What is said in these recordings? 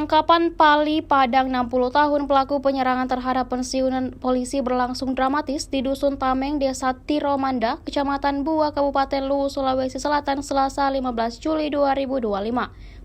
Penangkapan Pali Padang 60 tahun pelaku penyerangan terhadap pensiunan polisi berlangsung dramatis di Dusun Tameng, Desa Tiromanda, Kecamatan Bua, Kabupaten Luwu, Sulawesi Selatan, Selasa 15 Juli 2025.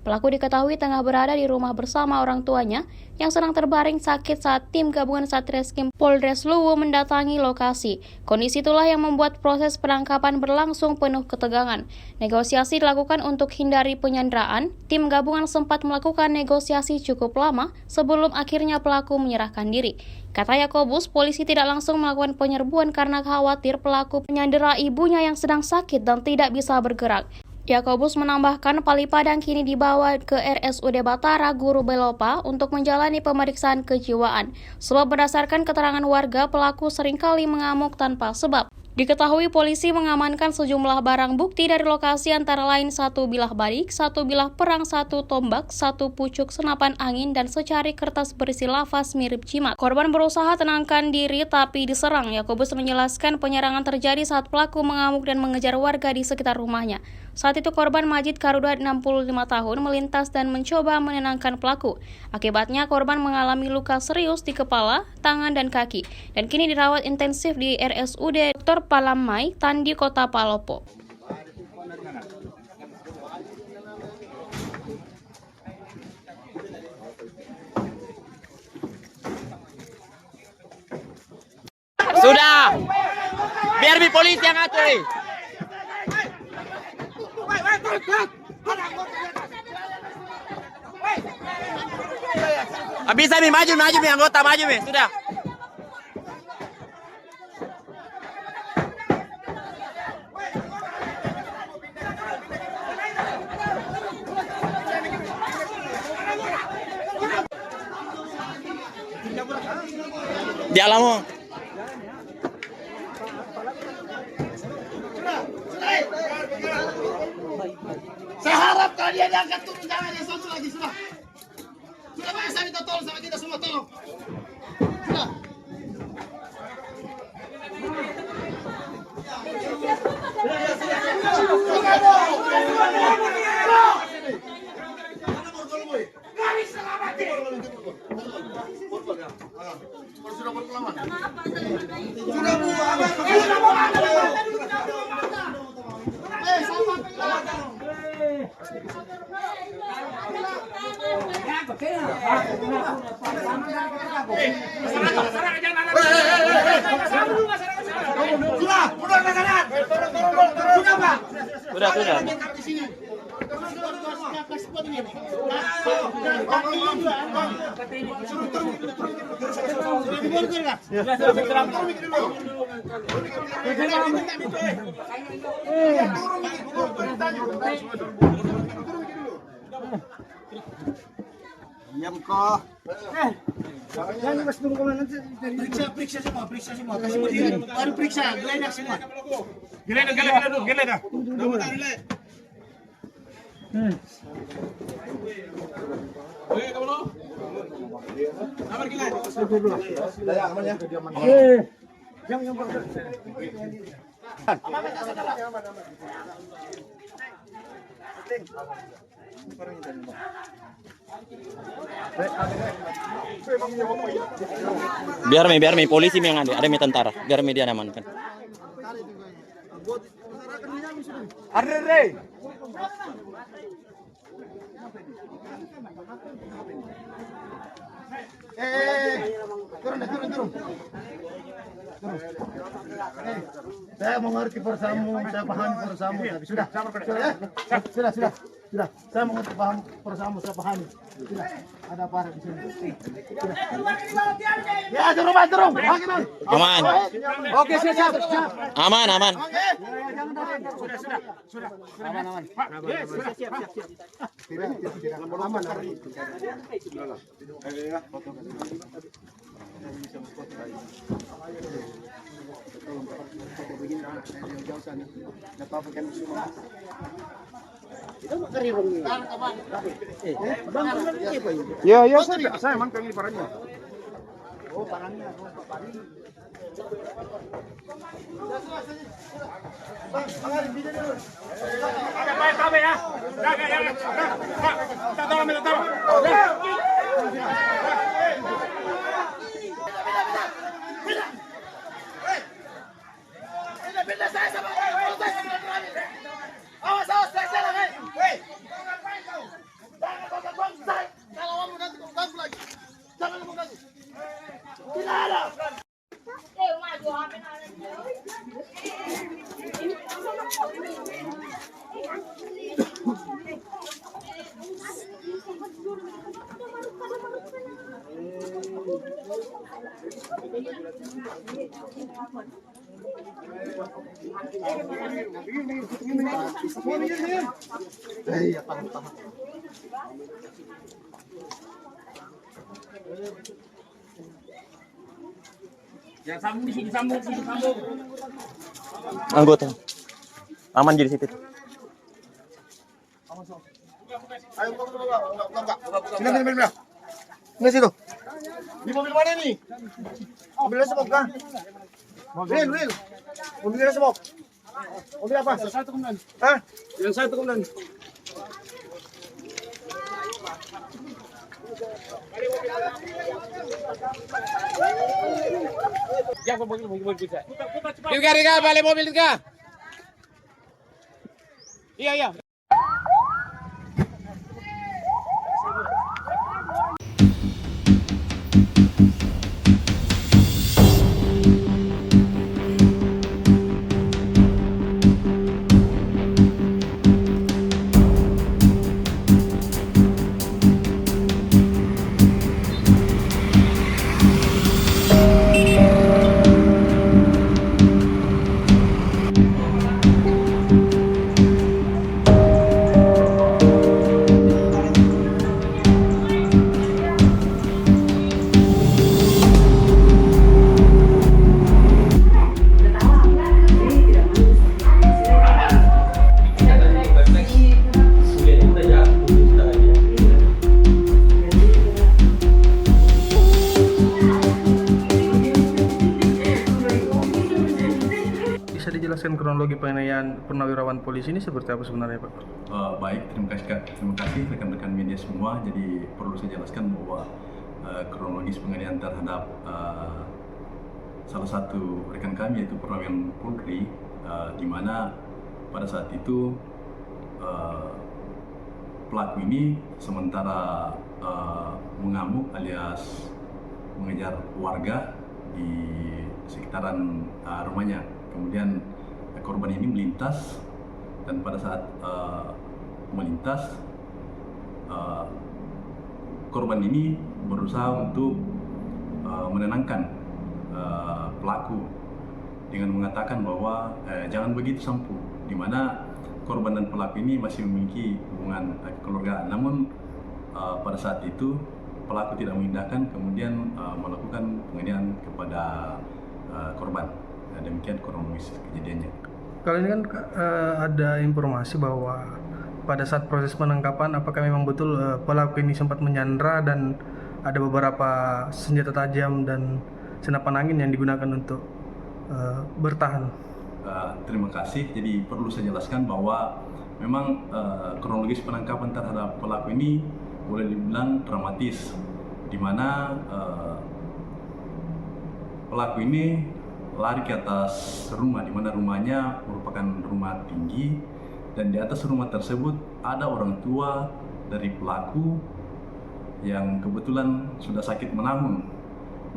Pelaku diketahui tengah berada di rumah bersama orang tuanya yang sedang terbaring sakit saat tim gabungan Satreskrim Polres Luwu mendatangi lokasi. Kondisi itulah yang membuat proses penangkapan berlangsung penuh ketegangan. Negosiasi dilakukan untuk hindari penyanderaan. Tim gabungan sempat melakukan negosiasi cukup lama sebelum akhirnya pelaku menyerahkan diri. Kata Yakobus, polisi tidak langsung melakukan penyerbuan karena khawatir pelaku menyandera ibunya yang sedang sakit dan tidak bisa bergerak. Yakobus menambahkan Pali Padang kini dibawa ke RSUD Batara Guru Belopa untuk menjalani pemeriksaan kejiwaan. Sebab berdasarkan keterangan warga, pelaku seringkali mengamuk tanpa sebab. Diketahui polisi mengamankan sejumlah barang bukti dari lokasi antara lain 1 bilah badik, 1 bilah perang, 1 tombak, 1 pucuk senapan angin, dan secari kertas berisi lafaz mirip jimat. Korban berusaha tenangkan diri tapi diserang. Yakobus menjelaskan penyerangan terjadi saat pelaku mengamuk dan mengejar warga di sekitar rumahnya. Saat itu korban Majid Karuda 65 tahun melintas dan mencoba menenangkan pelaku. Akibatnya korban mengalami luka serius di kepala, tangan, dan kaki dan kini dirawat intensif di RSUD Dr. Palamai, Tandi, Kota Palopo. Sudah, biar di polisi yang ngatur. Bisa nih, maju nih anggota, maju nih, sudah. Di alamu. Saya harap kalian diangkat turun, jangan yang satu lagi, sudah. Sudah Pak, saya minta tolong sama kita semua, tolong. Sudah. Garis selamat. Sudah berpengalaman. Sudah Bu, diam kok. Jangan mas dulu kalau nanti periksa semua, kasih berdiri, baru periksa, geledah semua. Geledah. Oke, kamu lo? Apa gila? Daya aman ya. Yang Biar mi polisi yang ada mi tentara, biar media amankan. Arre. Turun. Saya mengerti persamu, saya paham persamu, tapi sudah. Saya mengerti paham persamu, saya pahami. Sudah. Ada apa di sini? Sudah. Ya, turun. Aman. Oke, siap. Aman. Sudah. Aman. Siap. Tidak. Aman. Ya, saya mangkang ini parahnya. Oh, parahnya. Ada baik ya. Jangan. Minta tolong. Yang sambung di sini, sambung. Anggota. Aman jadi situ. Ayo, buka. Sini. Sini situ. Di mobil mana nih? Mobilnya semok kah? Real. Mobilnya semok. Mobil apa? Yang satu kemudian. Hah? Yang satu kemudian. Riga, balik mobil Riga. Iya. Bisa dijelaskan kronologi penganiayaan purnawirawan polisi ini seperti apa sebenarnya, Pak? Baik, terima kasih rekan-rekan media semua. Jadi perlu saya jelaskan bahwa kronologis penganiayaan terhadap salah satu rekan kami yaitu perwira Polri, di mana pada saat itu pelaku ini sementara mengamuk alias mengejar warga di sekitaran rumahnya. Kemudian korban ini melintas, dan pada saat melintas korban ini berusaha untuk menenangkan pelaku dengan mengatakan bahwa jangan begitu Sampu, di mana korban dan pelaku ini masih memiliki hubungan kekeluargaan. Namun pada saat itu pelaku tidak mengindahkan, kemudian melakukan penganiayaan kepada korban. Demikian kronologis kejadiannya. Kalau ini kan ada informasi bahwa pada saat proses penangkapan, apakah memang betul pelaku ini sempat menyandra dan ada beberapa senjata tajam dan senapan angin yang digunakan untuk bertahan? Terima kasih. Jadi perlu saya jelaskan bahwa memang kronologis penangkapan terhadap pelaku ini boleh dibilang dramatis, di mana pelaku ini lari ke atas rumah, di mana rumahnya merupakan rumah tinggi, dan di atas rumah tersebut ada orang tua dari pelaku yang kebetulan sudah sakit menahun.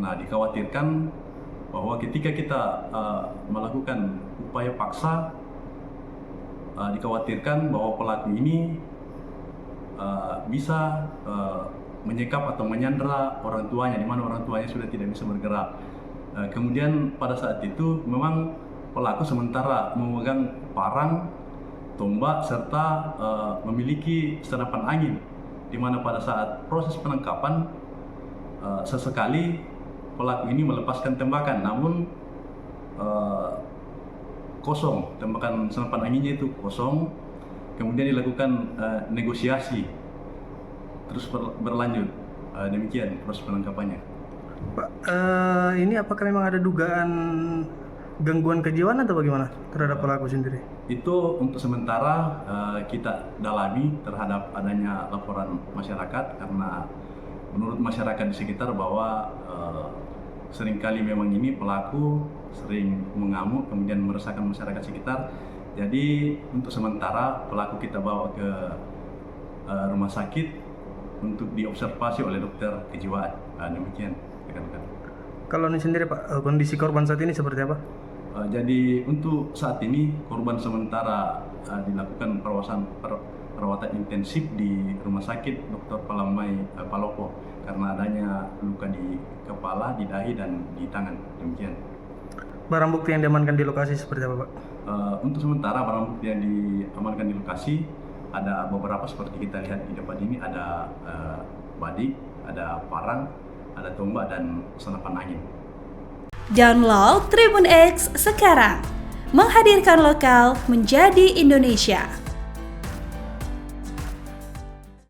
Nah, dikhawatirkan bahwa ketika kita melakukan upaya paksa, dikhawatirkan bahwa pelaku ini bisa menyekap atau menyandra orang tuanya, di mana orang tuanya sudah tidak bisa bergerak. Kemudian pada saat itu memang pelaku sementara memegang parang, tombak, serta memiliki senapan angin, di mana pada saat proses penangkapan sesekali pelaku ini melepaskan tembakan, namun kosong, tembakan senapan anginnya itu kosong. Kemudian dilakukan negosiasi, terus berlanjut. Demikian proses penangkapannya. Pak, ini apakah memang ada dugaan gangguan kejiwaan atau bagaimana terhadap pelaku sendiri? Itu untuk sementara kita dalami terhadap adanya laporan masyarakat, karena menurut masyarakat di sekitar bahwa seringkali memang ini pelaku sering mengamuk kemudian meresahkan masyarakat sekitar. Jadi untuk sementara pelaku kita bawa ke rumah sakit untuk diobservasi oleh dokter kejiwaan. Demikian rekan-rekan. Kalau ini sendiri Pak, kondisi korban saat ini seperti apa? Jadi untuk saat ini korban sementara dilakukan perawatan intensif di Rumah Sakit Dr. Palamai Palopo karena adanya luka di kepala, di dahi dan di tangan. Demikian. Barang bukti yang diamankan di lokasi seperti apa Pak? Untuk sementara barang bukti yang diamankan di lokasi ada beberapa seperti kita lihat di depan ini, ada badik, ada parang, ada tombak dan senapan angin. Download Tribun X sekarang, menghadirkan lokal menjadi Indonesia.